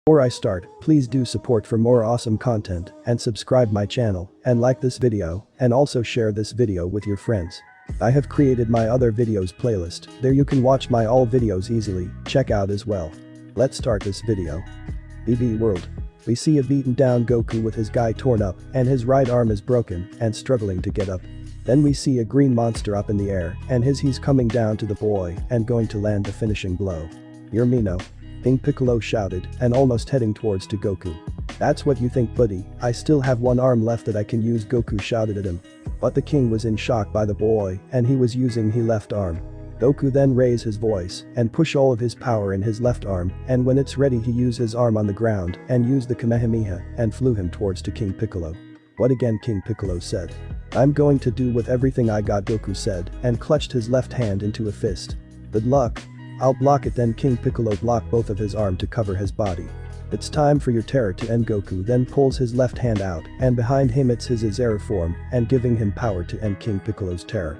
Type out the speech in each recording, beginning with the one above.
Before I start, please do support for more awesome content and subscribe my channel and like this video and also share this video with your friends. I have created my other videos playlist, there you can watch my all videos easily, check out as well. Let's start this video. BB World. We see a beaten down Goku with his guy torn up and his right arm is broken and struggling to get up. Then we see a green monster up in the air and he's coming down to the boy and going to land the finishing blow. You're me no. King Piccolo shouted and almost heading towards to Goku. That's what you think buddy, I still have one arm left that I can use, Goku shouted at him. But the king was in shock by the boy and he was using his left arm. Goku then raised his voice and push all of his power in his left arm and when it's ready he used his arm on the ground and used the Kamehameha and flew him towards to King Piccolo. What again, King Piccolo said. I'm going to do with everything I got, Goku said and clutched his left hand into a fist. Good luck. I'll block it. Then King Piccolo blocked both of his arm to cover his body. It's time for your terror to end. Goku then pulls his left hand out and behind him it's his Azera form and giving him power to end King Piccolo's terror.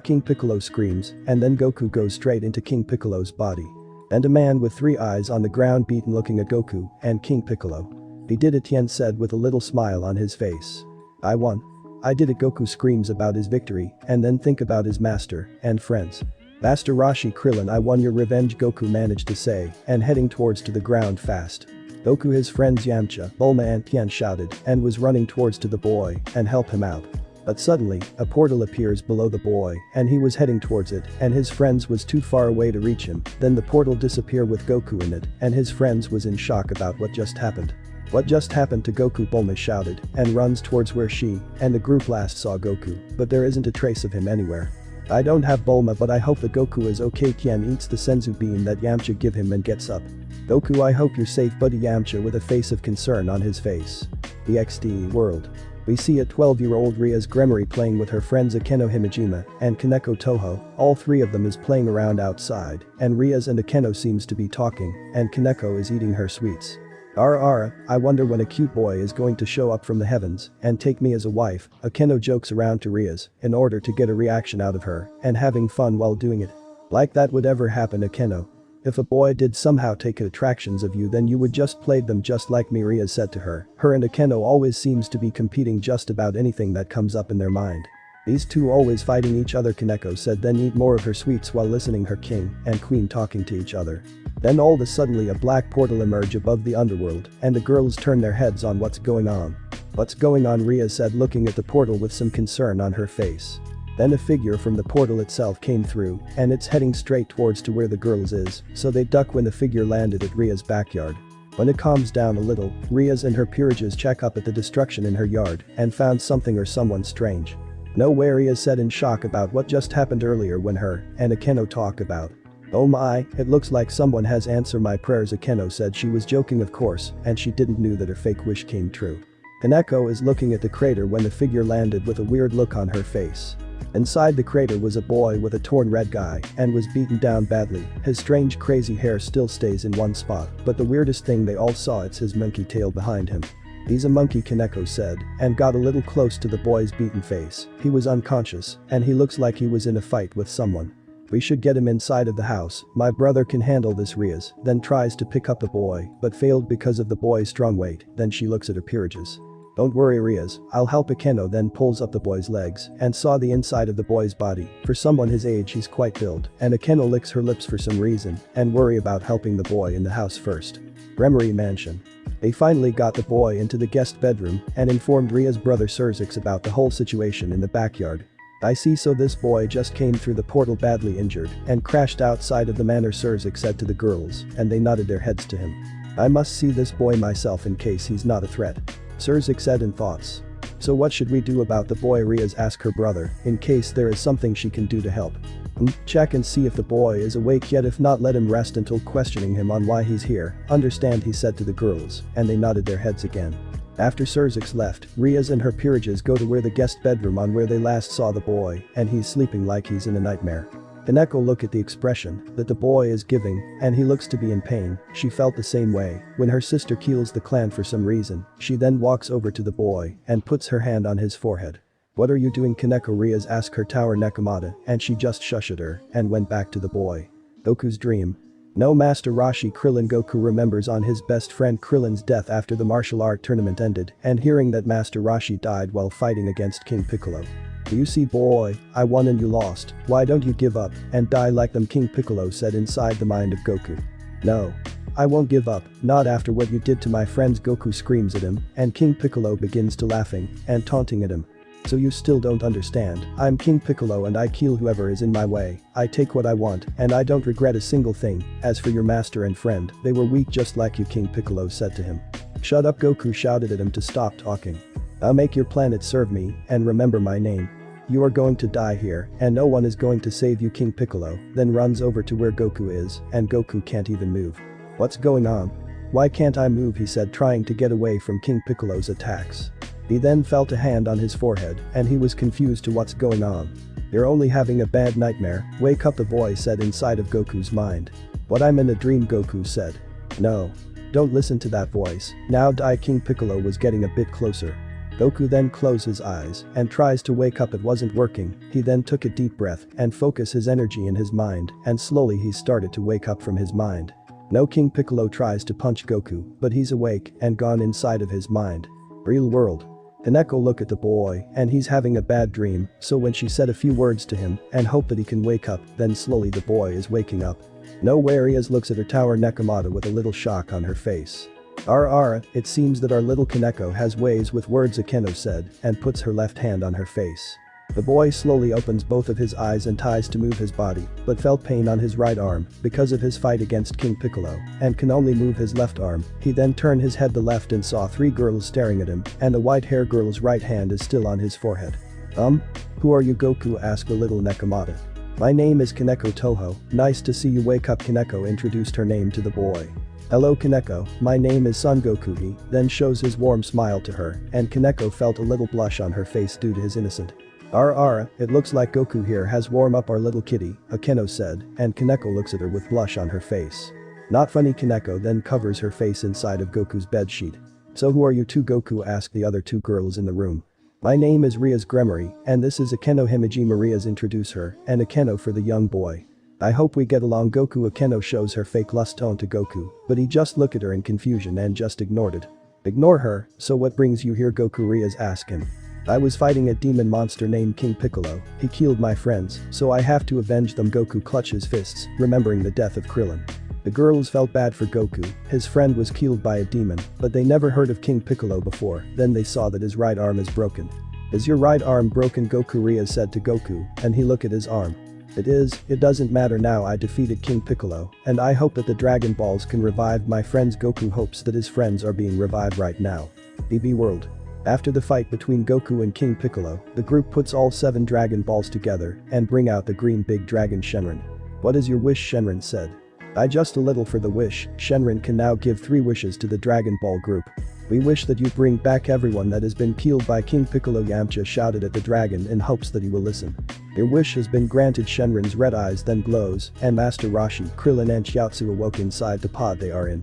King Piccolo screams and then Goku goes straight into King Piccolo's body. And a man with 3 eyes on the ground beaten looking at Goku and King Piccolo. He did it, Tien said with a little smile on his face. I won. I did it. Goku screams about his victory and then think about his master and friends. Master Roshi Krillin, I won your revenge, Goku managed to say and heading towards to the ground fast. Goku, his friends Yamcha, Bulma and Tien shouted and was running towards to the boy and help him out. But suddenly, a portal appears below the boy and he was heading towards it and his friends was too far away to reach him. Then the portal disappeared with Goku in it and his friends was in shock about what just happened. What just happened to Goku? Bulma shouted and runs towards where she and the group last saw Goku, but there isn't a trace of him anywhere. I don't have Bulma but I hope that Goku is okay. Tien eats the senzu bean that Yamcha give him and gets up. Goku, I hope you're safe buddy, Yamcha with a face of concern on his face. DxD World. We see a 12-year-old Rias Gremory playing with her friends Akeno Himejima and Kaneko Toho, all 3 of them is playing around outside and Rias and Akeno seems to be talking and Kaneko is eating her sweets. I wonder when a cute boy is going to show up from the heavens and take me as a wife, Akeno jokes around to Rias in order to get a reaction out of her and having fun while doing it. Like that would ever happen, Akeno. If a boy did somehow take attractions of you then you would just play them just like me, Rias said to her. Her and Akeno always seems to be competing just about anything that comes up in their mind. These two always fighting each other, Kaneko said, then eat more of her sweets while listening her king and queen talking to each other. Then all of a suddenly a black portal emerge above the underworld and the girls turn their heads on what's going on. What's going on, Rias said looking at the portal with some concern on her face. Then a figure from the portal itself came through and it's heading straight towards to where the girls is, so they duck when the figure landed at Ria's backyard. When it calms down a little, Rias and her peerages check up at the destruction in her yard and found something or someone strange. No way, Rias said in shock about what just happened earlier when her and Akeno talk about. Oh my, it looks like someone has answered my prayers, Akeno said. She was joking of course and she didn't know that her fake wish came true. Kaneko is looking at the crater when the figure landed with a weird look on her face. Inside the crater was a boy with a torn red guy and was beaten down badly. His strange crazy hair still stays in one spot, but the weirdest thing they all saw, it's his monkey tail behind him. He's a monkey, Kaneko said and got a little close to the boy's beaten face. He was unconscious and he looks like he was in a fight with someone. We should get him inside of the house, my brother can handle this, Rias then tries to pick up the boy but failed because of the boy's strong weight. Then she looks at her peerages. Don't worry, Rias, I'll help. Akeno then pulls up the boy's legs and saw the inside of the boy's body. For someone his age he's quite built and Akeno licks her lips for some reason and worry about helping the boy in the house first. Gremory Mansion. They finally got the boy into the guest bedroom and informed Ria's brother Surzix about the whole situation in the backyard. I see, so this boy just came through the portal badly injured and crashed outside of the manor, Surzix said to the girls and they nodded their heads to him. I must see this boy myself in case he's not a threat, Surzix said in thoughts. So what should we do about the boy, Rias asked her brother, in case there is something she can do to help. Check and see if the boy is awake yet, if not let him rest until questioning him on why he's here, understand, he said to the girls and they nodded their heads again. After Surzix left, Rias and her peerages go to where the guest bedroom on where they last saw the boy and he's sleeping like he's in a nightmare. Kaneko look at the expression that the boy is giving and he looks to be in pain. She felt the same way when her sister kills the clan for some reason. She then walks over to the boy and puts her hand on his forehead. What are you doing, Kaneko? Rias asked her Tower Nekomata and she just shushed her and went back to the boy. Goku's dream. No, Master Roshi. Krillin. Goku remembers on his best friend Krillin's death after the martial art tournament ended and hearing that Master Roshi died while fighting against King Piccolo. You see boy, I won and you lost, why don't you give up and die like them, King Piccolo said inside the mind of Goku. No. I won't give up, not after what you did to my friends, Goku screams at him, and King Piccolo begins to laughing and taunting at him. So you still don't understand, I'm King Piccolo and I kill whoever is in my way, I take what I want and I don't regret a single thing. As for your master and friend, they were weak just like you, King Piccolo said to him. Shut up, Goku shouted at him to stop talking. I'll make your planet serve me and remember my name. You are going to die here and no one is going to save you, King Piccolo then runs over to where Goku is and Goku can't even move. What's going on? Why can't I move, he said, trying to get away from King Piccolo's attacks. He then felt a hand on his forehead and he was confused to what's going on. You're only having a bad nightmare, wake up, the boy said inside of Goku's mind. What, I'm in a dream, Goku said. No. Don't listen to that voice, now die. King Piccolo was getting a bit closer. Goku then closed his eyes and tries to wake up, it wasn't working. He then took a deep breath and focused his energy in his mind and slowly he started to wake up from his mind. No, King Piccolo tries to punch Goku, but he's awake and gone inside of his mind. Real world. Kaneko look at the boy and he's having a bad dream, so when she said a few words to him and hope that he can wake up, then slowly the boy is waking up. No, Rias looks at her tower Nekomata with a little shock on her face. It seems that our little Kaneko has ways with words, Akeno said and puts her left hand on her face. The boy slowly opens both of his eyes and tries to move his body, but felt pain on his right arm because of his fight against King Piccolo and can only move his left arm. He then turned his head to the left and saw three girls staring at him and the white hair girl's right hand is still on his forehead. Who are you, Goku asked the little Nekomata. My name is Kaneko Toho, nice to see you, wake up. Kaneko introduced her name to the boy. Hello Kaneko, my name is Son Goku. He then shows his warm smile to her and Kaneko felt a little blush on her face due to his innocent. It looks like Goku here has warm up our little kitty, Akeno said and Kaneko looks at her with blush on her face. Not funny. Kaneko then covers her face inside of Goku's bedsheet. So who are you two, Goku asked the other two girls in the room. My name is Rias Gremory and this is Akeno Himiji. Maria's introduce her and Akeno for the young boy. I hope we get along, Goku. Akeno shows her fake lust tone to Goku, but he just looked at her in confusion and just ignored it. Ignore her, so what brings you here, Goku? Rias asked him. I was fighting a demon monster named King Piccolo, he killed my friends, so I have to avenge them. Goku clutched his fists, remembering the death of Krillin. The girls felt bad for Goku, his friend was killed by a demon, but they never heard of King Piccolo before, then they saw that his right arm is broken. Is your right arm broken, Goku? Rias said to Goku, and he looked at his arm. It is, it doesn't matter now, I defeated King Piccolo, and I hope that the Dragon Balls can revive my friends. Goku hopes that his friends are being revived right now. BB World. After the fight between Goku and King Piccolo, the group puts all 7 Dragon Balls together and bring out the green big dragon Shenron. What is your wish? Shenron said. I just a little for the wish. Shenron can now give 3 wishes to the Dragon Ball group. We wish that you bring back everyone that has been killed by King Piccolo. Yamcha shouted at the dragon in hopes that he will listen. Your wish has been granted. Shenron's red eyes then glows and Master Roshi, Krillin and Chiaotzu awoke inside the pod they are in.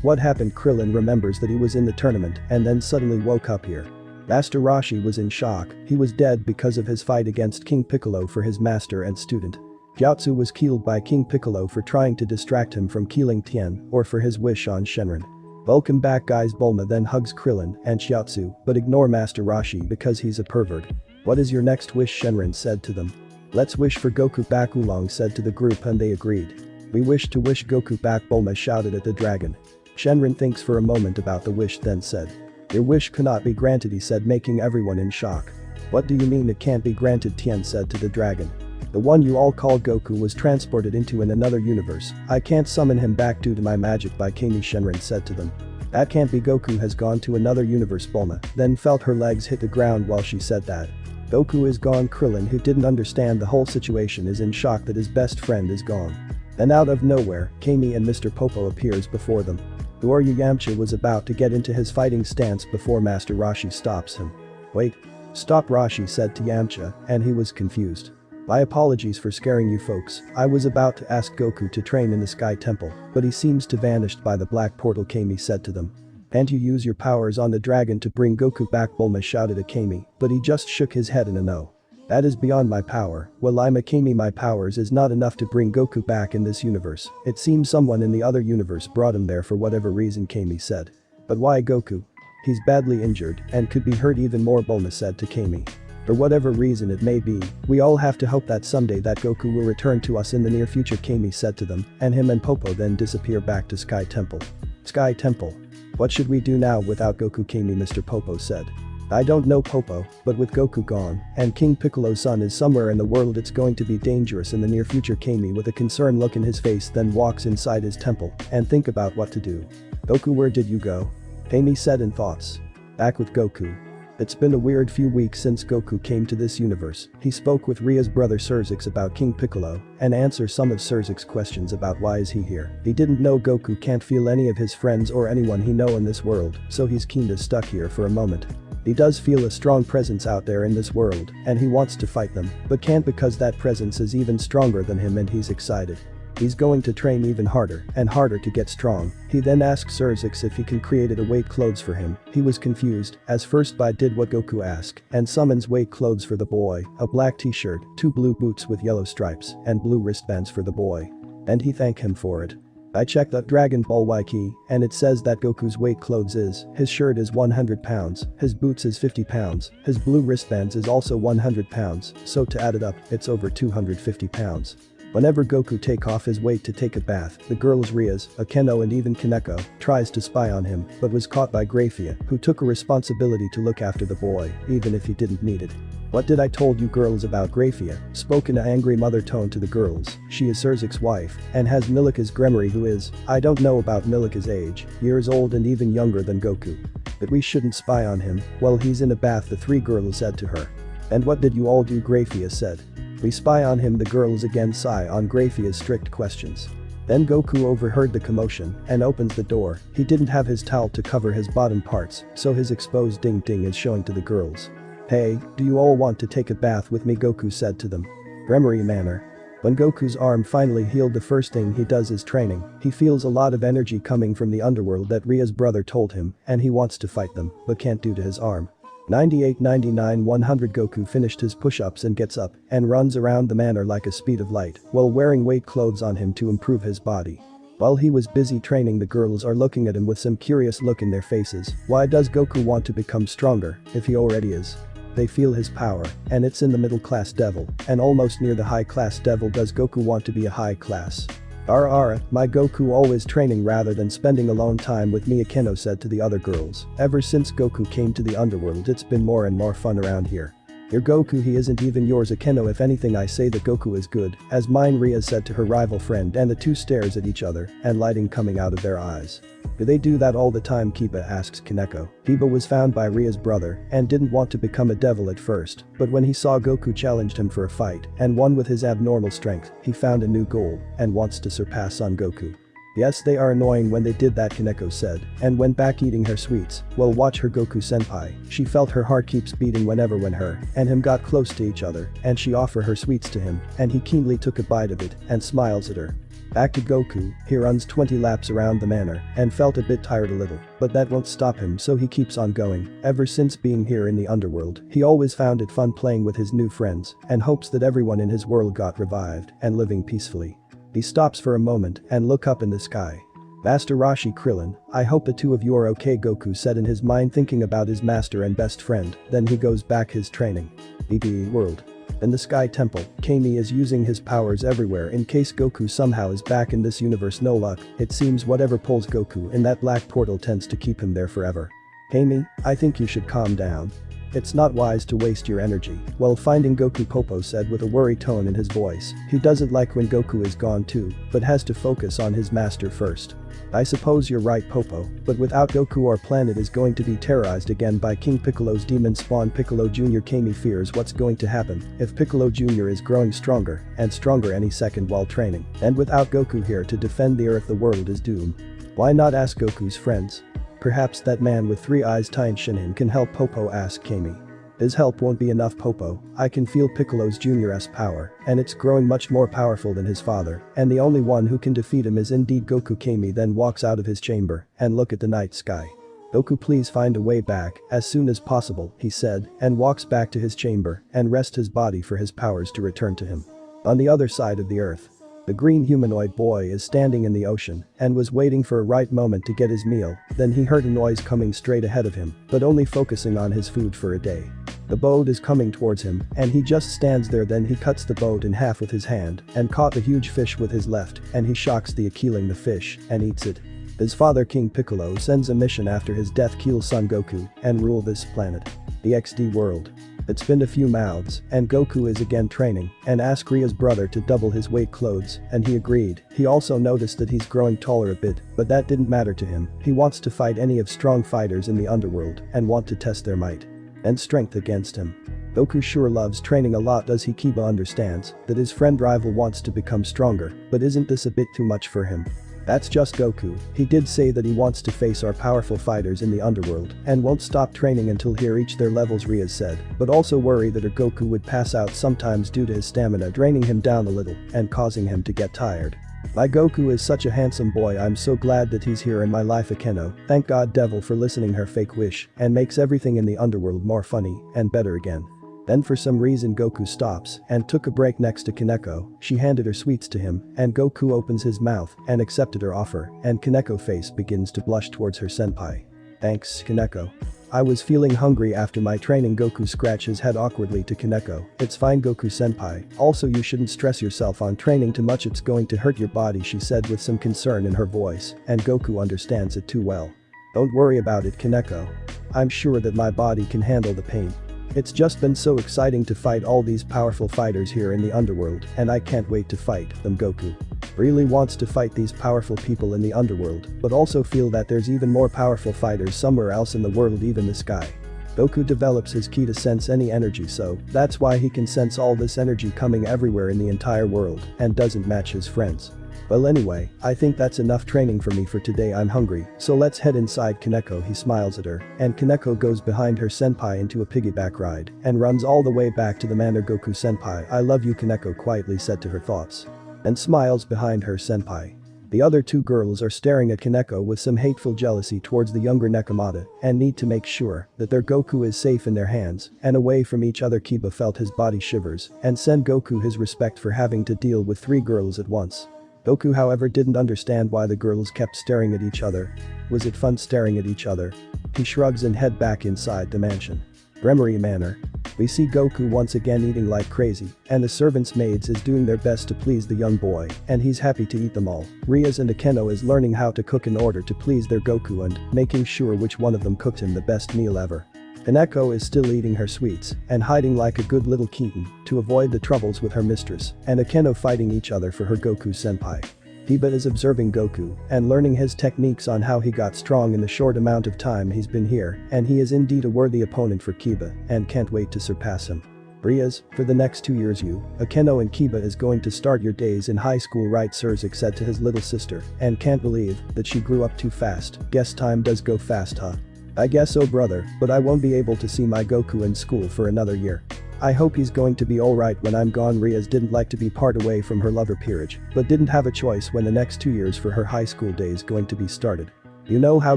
What happened? Krillin remembers that he was in the tournament and then suddenly woke up here. Master Roshi was in shock, he was dead because of his fight against King Piccolo for his master and student. Chiaotzu was killed by King Piccolo for trying to distract him from killing Tien or for his wish on Shenron. Welcome back guys. Bulma then hugs Krillin and Chiaotzu but ignore Master Roshi because he's a pervert. What is your next wish? Shenron said to them. Let's wish for Goku back, Oolong said to the group and they agreed. We wish to wish Goku back, Bulma shouted at the dragon. Shenron thinks for a moment about the wish then said. Your wish cannot be granted, he said, making everyone in shock. What do you mean it can't be granted? Tien said to the dragon. The one you all call Goku was transported into another universe. I can't summon him back due to my magic by Kami, Shenron said to them. That can't be. Goku has gone to another universe. Bulma then felt her legs hit the ground while she said that. Goku is gone. Krillin, who didn't understand the whole situation, is in shock that his best friend is gone. Then out of nowhere, Kami and Mr. Popo appears before them. Who are you? Yamcha was about to get into his fighting stance before Master Roshi stops him. Wait. Stop, Roshi said to Yamcha, and he was confused. My apologies for scaring you folks. I was about to ask Goku to train in the Sky Temple, but he seems to vanished by the black portal, Kami said to them. Can't you use your powers on the dragon to bring Goku back? Bulma shouted at Kami, but he just shook his head in a no. That is beyond my power. Well, I'm a Kami, my powers is not enough to bring Goku back in this universe. It seems someone in the other universe brought him there for whatever reason, Kami said. But why Goku? He's badly injured and could be hurt even more, Bulma said to Kami. For whatever reason it may be, we all have to hope that someday that Goku will return to us in the near future, Kami said to them, and him and Popo then disappear back to Sky Temple. Sky Temple. What should we do now without Goku, Kami? Mr. Popo said. I don't know, Popo, but with Goku gone, and King Piccolo's son is somewhere in the world, it's going to be dangerous in the near future. Kami with a concerned look in his face then walks inside his temple and think about what to do. Goku, where did you go? Kami said in thoughts. Back with Goku. It's been a weird few weeks since Goku came to this universe. He spoke with Ria's brother Surzix about King Piccolo and answered some of Surzix's questions about why is he here. He didn't know Goku can't feel any of his friends or anyone he know in this world, so he's kinda stuck here for a moment. He does feel a strong presence out there in this world and he wants to fight them, but can't because that presence is even stronger than him and he's excited. He's going to train even harder and harder to get strong. He then asks Surzix if he can create a weight clothes for him. He was confused, as first Bai did what Goku asked and summons weight clothes for the boy, a black t-shirt, 2 blue boots with yellow stripes, and blue wristbands for the boy. And he thanked him for it. I checked the Dragon Ball Wiki and it says that Goku's weight clothes is, his shirt is 100 pounds, his boots is 50 pounds, his blue wristbands is also 100 pounds, so to add it up, it's over 250 pounds. Whenever Goku take off his weight to take a bath, the girls Rias, Akeno and even Kaneko tries to spy on him but was caught by Grafia, who took a responsibility to look after the boy, even if he didn't need it. What did I told you girls about Grafia? Spoke in an angry mother tone to the girls. She is Surzix's wife and has Milika's Gremory, who is, I don't know about Milika's age, years old and even younger than Goku. But we shouldn't spy on him while he's in a bath, the 3 girls said to her. And what did you all do? Grafia said. We spy on him, the girls again sigh on Grafia's strict questions. Then Goku overheard the commotion and opens the door. He didn't have his towel to cover his bottom parts, so his exposed ding ding is showing to the girls. Hey, do you all want to take a bath with me? Goku said to them. Gremory manner. When Goku's arm finally healed, the first thing he does is training. He feels a lot of energy coming from the underworld that Ria's brother told him, and he wants to fight them, but can't due to his arm. 98, 99, 100. Goku finished his push-ups and gets up and runs around the manor like a speed of light while wearing weight clothes on him to improve his body. While he was busy training, the girls are looking at him with some curious look in their faces. Why does Goku want to become stronger if he already is? They feel his power, and it's in the middle class devil, and almost near the high class devil. Does Goku want to be a high class? My Goku always training rather than spending alone time with me, Akeno said to the other girls. Ever since Goku came to the underworld, it's been more and more fun around here. Your Goku, he isn't even yours, Akeno. If anything, I say that Goku is good, as mine, Ria said to her rival friend, and the two stares at each other and lighting coming out of their eyes. Do they do that all the time? Kiba asks Kaneko. Kiba was found by Ria's brother and didn't want to become a devil at first, but when he saw Goku challenged him for a fight and won with his abnormal strength, he found a new goal and wants to surpass Son Goku. Yes, they are annoying when they did that, Kaneko said, and went back eating her sweets. Well, watch her, Goku senpai. She felt her heart keeps beating whenever when her and him got close to each other, and she offered her sweets to him, and he keenly took a bite of it and smiles at her. Back to Goku, he runs 20 laps around the manor and felt a bit tired a little, but that won't stop him, so he keeps on going. Ever since being here in the underworld, he always found it fun playing with his new friends and hopes that everyone in his world got revived and living peacefully. He stops for a moment and look up in the sky. Master Roshi Krillin, I hope the two of you are okay, Goku said in his mind, thinking about his master and best friend. Then he goes back his training. BBE world. In the Sky Temple, Kami is using his powers everywhere in case Goku somehow is back in this universe. No luck, it seems whatever pulls Goku in that black portal tends to keep him there forever. Kami, I think you should calm down. It's not wise to waste your energy. While finding Goku, Popo said with a worried tone in his voice. He doesn't like when Goku is gone too, but has to focus on his master first. I suppose you're right, Popo, but without Goku our planet is going to be terrorized again by King Piccolo's demon spawn. Piccolo Jr. Kami fears what's going to happen if Piccolo Jr. is growing stronger and stronger any second while training, and without Goku here to defend the earth, the world is doomed. Why not ask Goku's friends? Perhaps that man with 3 eyes Tien Shinhan can help, Popo asked Kami. His help won't be enough, Popo. I can feel Piccolo's Jr.'s power, and it's growing much more powerful than his father, and the only one who can defeat him is indeed Goku. Kami then walks out of his chamber and look at the night sky. "Goku, please find a way back as soon as possible," he said, and walks back to his chamber and rests his body for his powers to return to him. On the other side of the earth, the green humanoid boy is standing in the ocean and was waiting for a right moment to get his meal. Then he heard a noise coming straight ahead of him, but only focusing on his food for a day. The boat is coming towards him and he just stands there. Then he cuts the boat in half with his hand and caught a huge fish with his left, and he shocks the killing the fish and eats it. His father King Piccolo sends a mission after his death: kill son Goku and rule this planet. The DxD world. It's been a few mouths and Goku is again training and asked Ria's brother to double his weight clothes, and he agreed. He also noticed that he's growing taller a bit, but that didn't matter to him. He wants to fight any of strong fighters in the underworld and want to test their might and strength against him. Goku sure loves training a lot, as Kiba understands that his friend rival wants to become stronger, but isn't this a bit too much for him? That's just Goku. He did say that he wants to face our powerful fighters in the underworld and won't stop training until he reach their levels, Rias said, but also worry that her Goku would pass out sometimes due to his stamina draining him down a little and causing him to get tired. My Goku is such a handsome boy. I'm so glad that he's here in my life. Akeno, thank God devil for listening her fake wish and makes everything in the underworld more funny and better again. Then for some reason Goku stops and took a break next to Kaneko. She handed her sweets to him and Goku opens his mouth and accepted her offer, and Kaneko's face begins to blush towards her senpai. Thanks, Kaneko. I was feeling hungry after my training. Goku scratches his head awkwardly to Kaneko. It's fine, Goku senpai. Also, you shouldn't stress yourself on training too much. It's going to hurt your body, she said with some concern in her voice, and Goku understands it too well. Don't worry about it, Kaneko. I'm sure that my body can handle the pain. It's just been so exciting to fight all these powerful fighters here in the underworld, and I can't wait to fight them. Goku really wants to fight these powerful people in the underworld, but also feel that there's even more powerful fighters somewhere else in the world, even the sky. Goku develops his ki to sense any energy, so that's why he can sense all this energy coming everywhere in the entire world and doesn't match his friends. Well, anyway, I think that's enough training for me for today. I'm hungry, so let's head inside. Kaneko, he smiles at her, and Kaneko goes behind her senpai into a piggyback ride and runs all the way back to the manor. Goku senpai, I love you, Kaneko quietly said to her thoughts and smiles behind her senpai. The other two girls are staring at Kaneko with some hateful jealousy towards the younger Nekomata and need to make sure that their Goku is safe in their hands and away from each other. Kiba felt his body shivers and sent Goku his respect for having to deal with 3 girls at once. Goku, however, didn't understand why the girls kept staring at each other. Was it fun staring at each other? He shrugs and head back inside the mansion. Bremery Manor. We see Goku once again eating like crazy, and the servants' maids is doing their best to please the young boy, and he's happy to eat them all. Rias and Akeno is learning how to cook in order to please their Goku and making sure which one of them cooked him the best meal ever. Kaneko is still eating her sweets and hiding like a good little kitten to avoid the troubles with her mistress, and Akeno fighting each other for her Goku senpai. Kiba is observing Goku and learning his techniques on how he got strong in the short amount of time he's been here, and he is indeed a worthy opponent for Kiba and can't wait to surpass him. Rias, for the next 2 years you, Akeno and Kiba is going to start your days in high school, right? Surzik said to his little sister, and can't believe that she grew up too fast. Guess time does go fast, huh? I guess so, brother, but I won't be able to see my Goku in school for another year. I hope he's going to be alright when I'm gone. Rias didn't like to be part away from her lover peerage, but didn't have a choice when the next 2 years for her high school days going to be started. You know how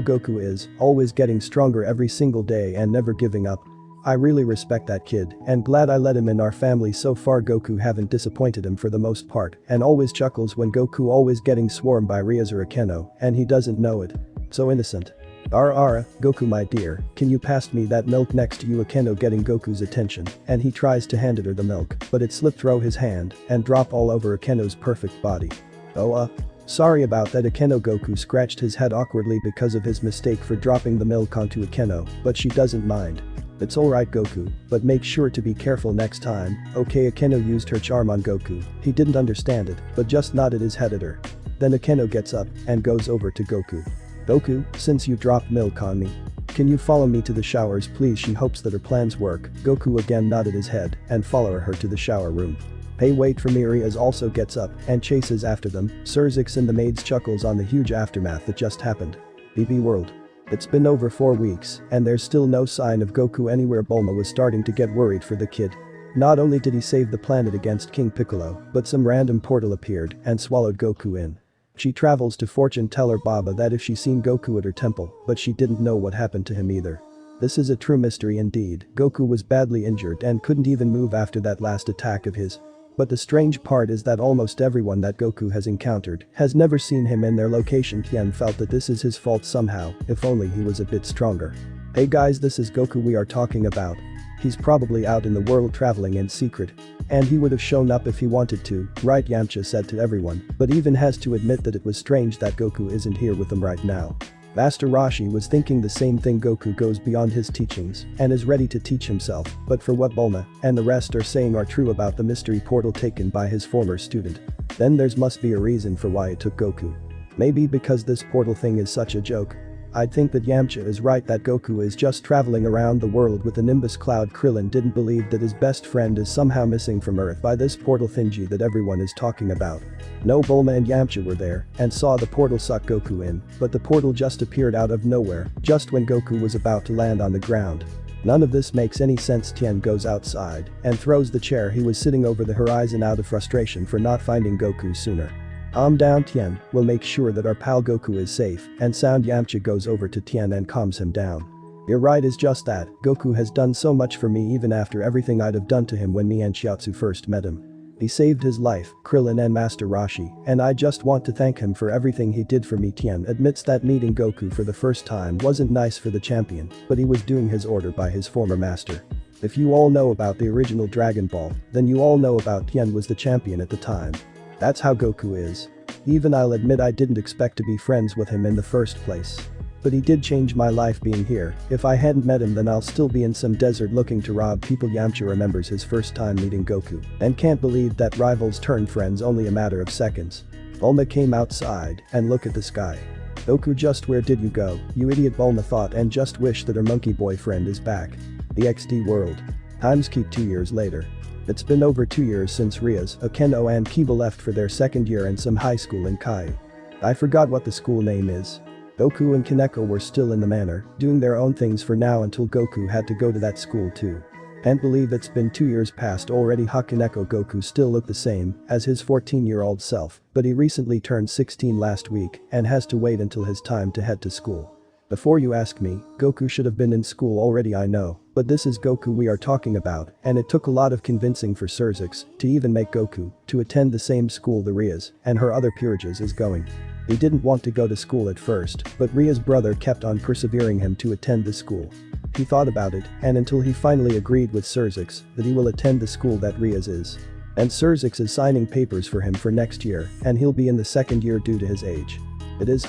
Goku is, always getting stronger every single day and never giving up. I really respect that kid and glad I let him in our family so far. Goku haven't disappointed him for the most part and always chuckles when Goku always getting swarmed by Rias or Akeno and he doesn't know it. So innocent. Ara, Goku my dear, can you pass me that milk next to you? Akeno getting Goku's attention, and he tries to hand her the milk, but it slipped through his hand and drop all over Akeno's perfect body. Oh sorry about that. Akeno. Goku scratched his head awkwardly because of his mistake for dropping the milk onto Akeno, but she doesn't mind. It's alright, Goku, but make sure to be careful next time, okay? Akeno used her charm on Goku. He didn't understand it, but just nodded his head at her. Then Akeno gets up and goes over to Goku. Goku, since you dropped milk on me, can you follow me to the showers please? She hopes that her plans work. Goku again nodded his head and follow her to the shower room. Hey, wait for me. Rias also gets up and chases after them. Surzik and the maids chuckles on the huge aftermath that just happened. BB World. It's been over 4 weeks and there's still no sign of Goku anywhere. Bulma was starting to get worried for the kid. Not only did he save the planet against King Piccolo, but some random portal appeared and swallowed Goku in. She travels to fortune teller Baba that if she seen Goku at her temple, but she didn't know what happened to him either. This is a true mystery indeed. Goku was badly injured and couldn't even move after that last attack of his. But the strange part is that almost everyone that Goku has encountered has never seen him in their location. Tien felt that this is his fault somehow, if only he was a bit stronger. Hey guys, this is Goku we are talking about. He's probably out in the world traveling in secret. And he would have shown up if he wanted to, right? Yamcha said to everyone, but even has to admit that it was strange that Goku isn't here with them right now. Master Roshi was thinking the same thing. Goku goes beyond his teachings and is ready to teach himself, but for what Bulma and the rest are saying are true about the mystery portal taken by his former student, then there must be a reason for why it took Goku. Maybe because this portal thing is such a joke. I'd think that Yamcha is right that Goku is just traveling around the world with a nimbus cloud. Krillin didn't believe that his best friend is somehow missing from Earth by this portal thingy that everyone is talking about. No, Bulma and Yamcha were there and saw the portal suck Goku in, but the portal just appeared out of nowhere, just when Goku was about to land on the ground. None of this makes any sense. Tien goes outside and throws the chair he was sitting over the horizon out of frustration for not finding Goku sooner. Calm down Tien, we'll make sure that our pal Goku is safe and sound. Yamcha goes over to Tien and calms him down. You're right, is just that, Goku has done so much for me even after everything I'd have done to him when me and Chiaotzu first met him. He saved his life, Krillin and Master Roshi, and I just want to thank him for everything he did for me. Tien admits that meeting Goku for the first time wasn't nice for the champion, but he was doing his order by his former master. If you all know about the original Dragon Ball, then you all know about Tien was the champion at the time. That's how Goku is. Even I'll admit I didn't expect to be friends with him in the first place. But he did change my life being here. If I hadn't met him then I'll still be in some desert looking to rob people. Yamcha remembers his first time meeting Goku and can't believe that rivals turned friends only a matter of seconds. Bulma came outside and look at the sky. Goku, just where did you go, you idiot? Bulma thought and just wished that her monkey boyfriend is back. DxD world. Times keep 2 years later. It's been over 2 years since Rias, Akeno and Kiba left for their second year in some high school in Kaiu. I forgot what the school name is. Goku and Kaneko were still in the manor, doing their own things for now until Goku had to go to that school too. Can't believe it's been 2 years past already. Kaneko Goku still looked the same as his 14-year-old self, but he recently turned 16 last week and has to wait until his time to head to school. Before you ask me, Goku should have been in school already, I know, but this is Goku we are talking about, and it took a lot of convincing for Surzix to even make Goku to attend the same school the Rias and her other peerages is going. He didn't want to go to school at first, but Ria's brother kept on persevering him to attend the school. He thought about it, and until he finally agreed with Surzix that he will attend the school that Ria's is. And Surzix is signing papers for him for next year, and he'll be in the second year due to his age. It is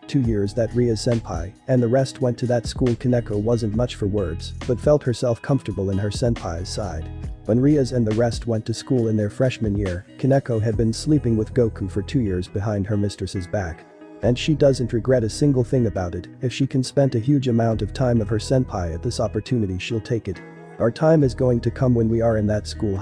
2 years that Ria's senpai and the rest went to that school. Kaneko wasn't much for words, but felt herself comfortable in her senpai's side. When Rias and the rest went to school in their freshman year, Kaneko had been sleeping with Goku for 2 years behind her mistress's back. And she doesn't regret a single thing about it. If she can spend a huge amount of time of her senpai at this opportunity, she'll take it. Our time is going to come when we are in that school.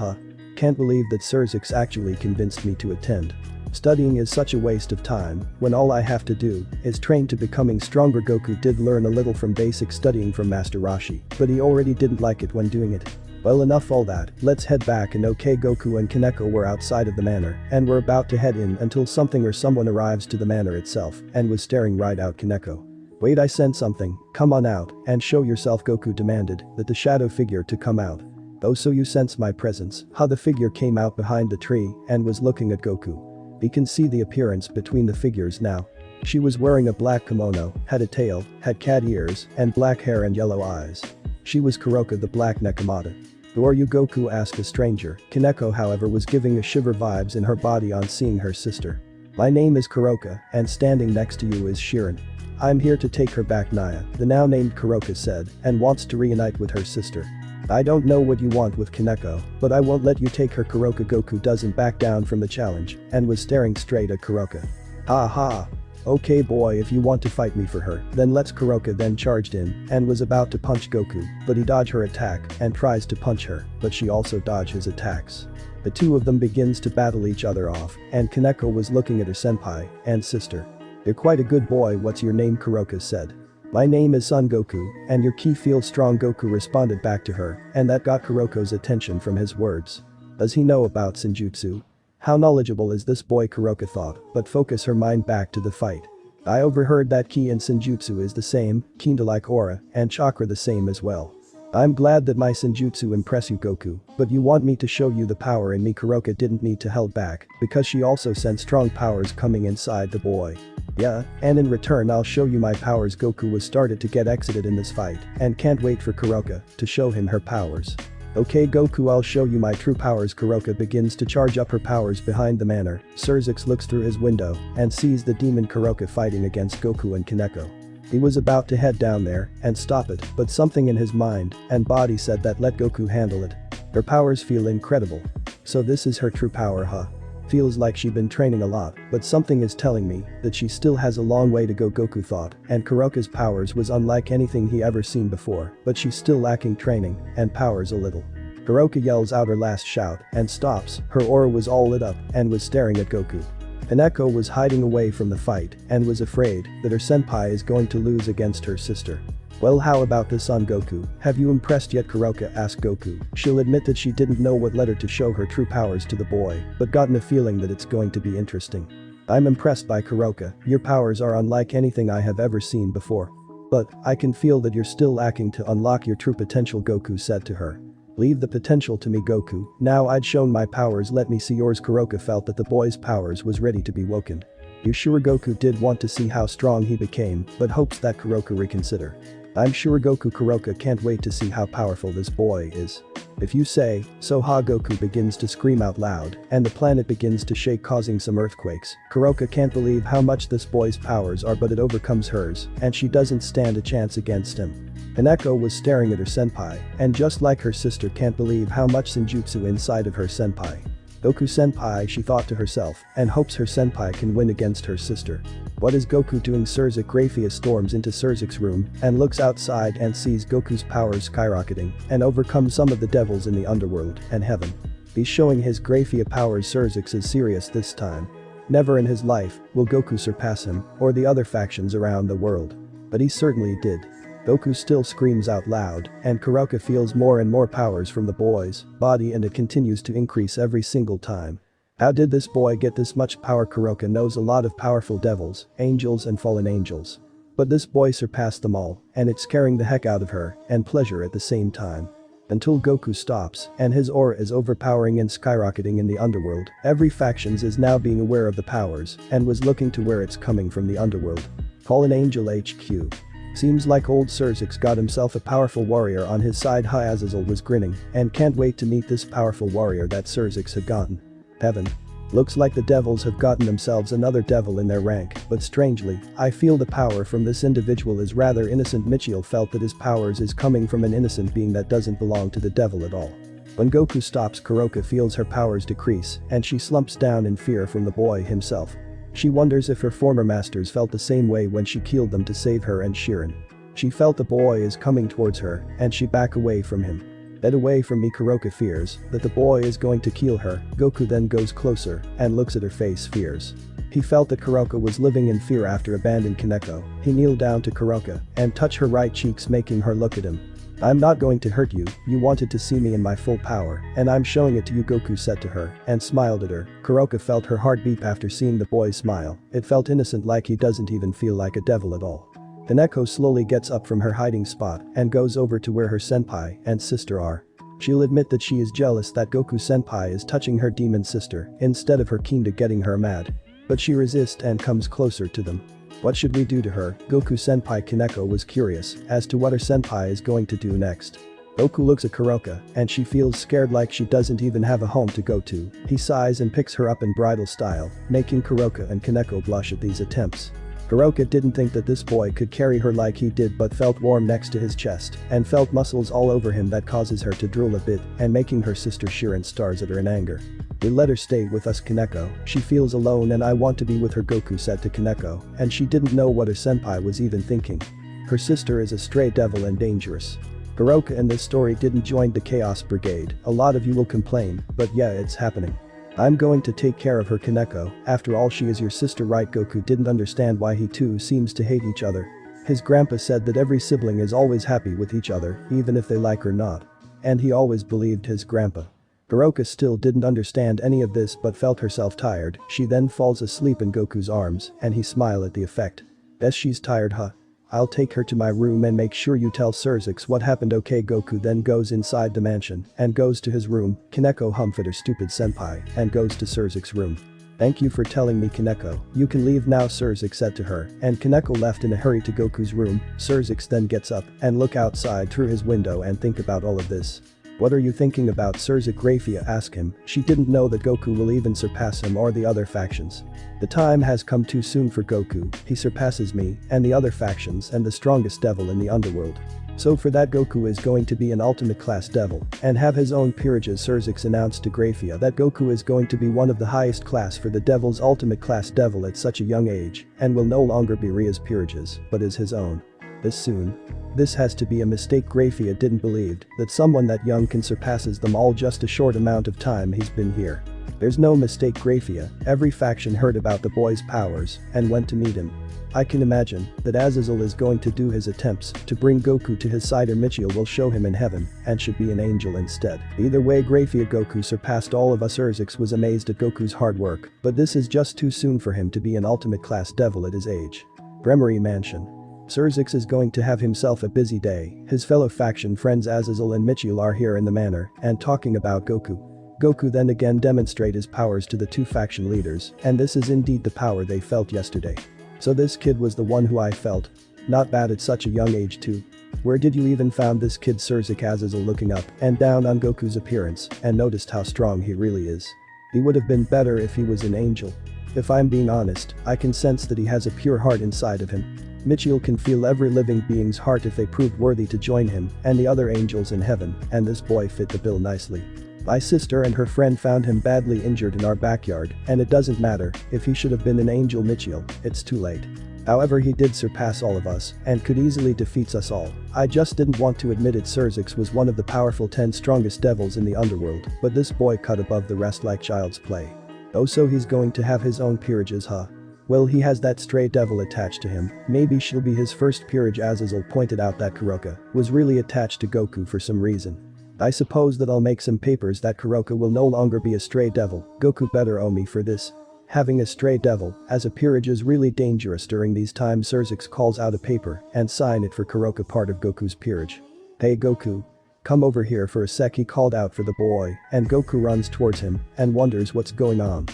Can't believe that Surzix actually convinced me to attend. Studying is such a waste of time when all I have to do is train to becoming stronger. Goku did learn a little from basic studying from Master Roshi, but he already didn't like it when doing it. Well, enough all that, let's head back. And okay, Goku and Kaneko were outside of the manor and were about to head in until something or someone arrives to the manor itself and was staring right out Kaneko. Wait, I sent something, come on out and show yourself. Goku demanded that the shadow figure to come out. Oh, so you sense my presence? The figure came out behind the tree and was looking at Goku. He can see the appearance between the figures now. She was wearing a black kimono, had a tail, had cat ears, and black hair and yellow eyes. She was Kuroka the Black Nekomata. Who are you? Goku asked a stranger. Kaneko, however, was giving a shiver vibes in her body on seeing her sister. My name is Kuroka, and standing next to you is Shirin. I'm here to take her back. Naya, the now named Kuroka said, and wants to reunite with her sister. I don't know what you want with Kaneko, but I won't let you take her. Kuroka. Goku doesn't back down from the challenge and was staring straight at Kuroka. Ha. Okay boy, if you want to fight me for her, then let's. Kuroka then charged in and was about to punch Goku, but he dodged her attack and tries to punch her, but she also dodged his attacks. The two of them begins to battle each other off, and Kaneko was looking at her senpai and sister. You're quite a good boy. What's your name? Kuroka said. My name is Son Goku, and your ki feels strong. Goku responded back to her, and that got Kuroko's attention from his words. Does he know about Senjutsu? How knowledgeable is this boy, Kuroka thought, but focus her mind back to the fight. I overheard that ki and senjutsu is the same, kinda like aura, and chakra the same as well. I'm glad that my senjutsu impress you, Goku, but you want me to show you the power in me. Kuroka didn't need to held back, because she also sensed strong powers coming inside the boy. Yeah, and in return I'll show you my powers. Goku was started to get excited in this fight, and can't wait for Kuroka to show him her powers. Okay Goku, I'll show you my true powers. Kuroka begins to charge up her powers behind the manor. Surzix looks through his window and sees the demon Kuroka fighting against Goku and Kaneko. He was about to head down there and stop it, but something in his mind and body said that let Goku handle it. Her powers feel incredible. So this is her true power, huh? Feels like she's been training a lot, but something is telling me that she still has a long way to go, Goku thought, and Kuroka's powers was unlike anything he ever seen before, but she's still lacking training and powers a little. Kuroka yells out her last shout and stops. Her aura was all lit up and was staring at Goku. Kaneko was hiding away from the fight and was afraid that her senpai is going to lose against her sister. Well, how about this on Goku? Have you impressed yet? Kuroka asked Goku. She'll admit that she didn't know what led her to show her true powers to the boy, but gotten a feeling that it's going to be interesting. I'm impressed by Kuroka, your powers are unlike anything I have ever seen before. But, I can feel that you're still lacking to unlock your true potential, Goku said to her. Leave the potential to me, Goku, now I'd shown my powers, let me see yours. Kuroka felt that the boy's powers was ready to be woken. You sure? Goku did want to see how strong he became, but hopes that Kuroka reconsider. I'm sure Goku. Kuroka can't wait to see how powerful this boy is. If you say so. Ha! Goku begins to scream out loud, and the planet begins to shake, causing some earthquakes. Kuroka can't believe how much this boy's powers are, but it overcomes hers, and she doesn't stand a chance against him. Kaneko was staring at her senpai, and just like her sister can't believe how much senjutsu inside of her senpai. Goku senpai, she thought to herself, and hopes her senpai can win against her sister. What is Goku doing? Surzix Grafia storms into Surzix's room and looks outside and sees Goku's powers skyrocketing and overcomes some of the devils in the underworld and heaven. He's showing his Grafia powers. Surzix is serious this time. Never in his life will Goku surpass him or the other factions around the world. But he certainly did. Goku still screams out loud, and Kuroka feels more and more powers from the boy's body, and it continues to increase every single time. How did this boy get this much power? Kuroka knows a lot of powerful devils, angels and fallen angels. But this boy surpassed them all, and it's scaring the heck out of her and pleasure at the same time. Until Goku stops, and his aura is overpowering and skyrocketing in the underworld. Every factions is now being aware of the powers and was looking to where it's coming from the underworld. Fallen Angel HQ. Seems like old Surzix got himself a powerful warrior on his side. Azazel was grinning and can't wait to meet this powerful warrior that Surzix had gotten. Heaven. Looks like the devils have gotten themselves another devil in their rank, but strangely, I feel the power from this individual is rather innocent. Michiel felt that his powers is coming from an innocent being that doesn't belong to the devil at all. When Goku stops, Kuroka feels her powers decrease and she slumps down in fear from the boy himself. She wonders if her former masters felt the same way when she killed them to save her and Shirin. She felt the boy is coming towards her and she back away from him. Get away from me. Kuroka fears that the boy is going to kill her. Goku then goes closer and looks at her face, fears. He felt that Kuroka was living in fear after abandoning Kaneko. He kneeled down to Kuroka and touched her right cheeks, making her look at him. I'm not going to hurt you, you wanted to see me in my full power, and I'm showing it to you, Goku said to her, and smiled at her. Kuroka felt her heart beat after seeing the boy smile. It felt innocent, like he doesn't even feel like a devil at all. Kaneko slowly gets up from her hiding spot and goes over to where her senpai and sister are. She'll admit that she is jealous that Goku senpai is touching her demon sister instead of her kinda getting her mad. But she resists and comes closer to them. What should we do to her? Goku senpai. Kaneko was curious as to what her senpai is going to do next. Goku looks at Kuroka and she feels scared, like she doesn't even have a home to go to. He sighs and picks her up in bridal style, making Kuroka and Kaneko blush at these attempts. Kuroka didn't think that this boy could carry her like he did, but felt warm next to his chest and felt muscles all over him that causes her to drool a bit and making her sister Shirin stars at her in anger. We let her stay with us, Kaneko. She feels alone and I want to be with her, Goku said to Kaneko, and she didn't know what her senpai was even thinking. Her sister is a stray devil and dangerous. Kuroka in this story didn't join the Chaos Brigade. A lot of you will complain, but yeah, it's happening. I'm going to take care of her, Kaneko. After all, she is your sister, right? Goku didn't understand why he too seems to hate each other. His grandpa said that every sibling is always happy with each other, even if they like or not. And he always believed his grandpa. Kuroka still didn't understand any of this but felt herself tired. She then falls asleep in Goku's arms and he smiled at the effect. Guess she's tired, huh? I'll take her to my room and make sure you tell Sir what happened. Okay. Goku then goes inside the mansion and goes to his room. Kaneko humphed at her stupid senpai and goes to Sir's room. Thank you for telling me, Kaneko. You can leave now, Sir said to her, and Kaneko left in a hurry to Goku's room. Sir then gets up and look outside through his window and think about all of this. What are you thinking about, Sir? Grafia asked him. She didn't know that Goku will even surpass him or the other factions. The time has come too soon for Goku. He surpasses me and the other factions and the strongest devil in the underworld. So for that, Goku is going to be an ultimate class devil and have his own peerages. Sir announced to Grafia that Goku is going to be one of the highest class for the devil's ultimate class devil at such a young age and will no longer be Ria's peerages but is his own. This soon? This has to be a mistake. Grafia didn't believe that someone that young can surpasses them all just a short amount of time he's been here. There's no mistake, Grafia. Every faction heard about the boy's powers and went to meet him. I can imagine that Azazel is going to do his attempts to bring Goku to his side, or Michiel will show him in heaven and should be an angel instead. Either way, Grafia, Goku surpassed all of us. Urzix was amazed at Goku's hard work, but this is just too soon for him to be an ultimate class devil at his age. Bremery Mansion. Sir's is going to have himself a busy day. His fellow faction friends Azazel and Michiel are here in the manor and talking about Goku. Goku then again demonstrate his powers to the two faction leaders, and this is indeed the power they felt yesterday. So this kid was the one who I felt. Not bad at such a young age too. Where did you even found this kid? Sirzik Azazel looking up and down on Goku's appearance and noticed how strong he really is. He would have been better if he was an angel. If I'm being honest, I can sense that he has a pure heart inside of him. Michiel can feel every living being's heart if they proved worthy to join him and the other angels in heaven, and this boy fit the bill nicely. My sister and her friend found him badly injured in our backyard, and it doesn't matter if he should have been an angel, Michiel, it's too late. However, he did surpass all of us and could easily defeat us all. I just didn't want to admit it. Sirzik was one of the powerful 10 strongest devils in the underworld, but this boy cut above the rest like child's play. Oh, so he's going to have his own peerages, huh? Well, he has that stray devil attached to him. Maybe she'll be his first peerage. Azazel pointed out that Kuroka was really attached to Goku for some reason. I suppose that I'll make some papers that Kuroka will no longer be a stray devil. Goku better owe me for this. Having a stray devil as a peerage is really dangerous during these times. Sirzik calls out a paper and sign it for Kuroka, part of Goku's peerage. Hey Goku. Come over here for a sec, he called out for the boy, and Goku runs towards him and wonders what's going on.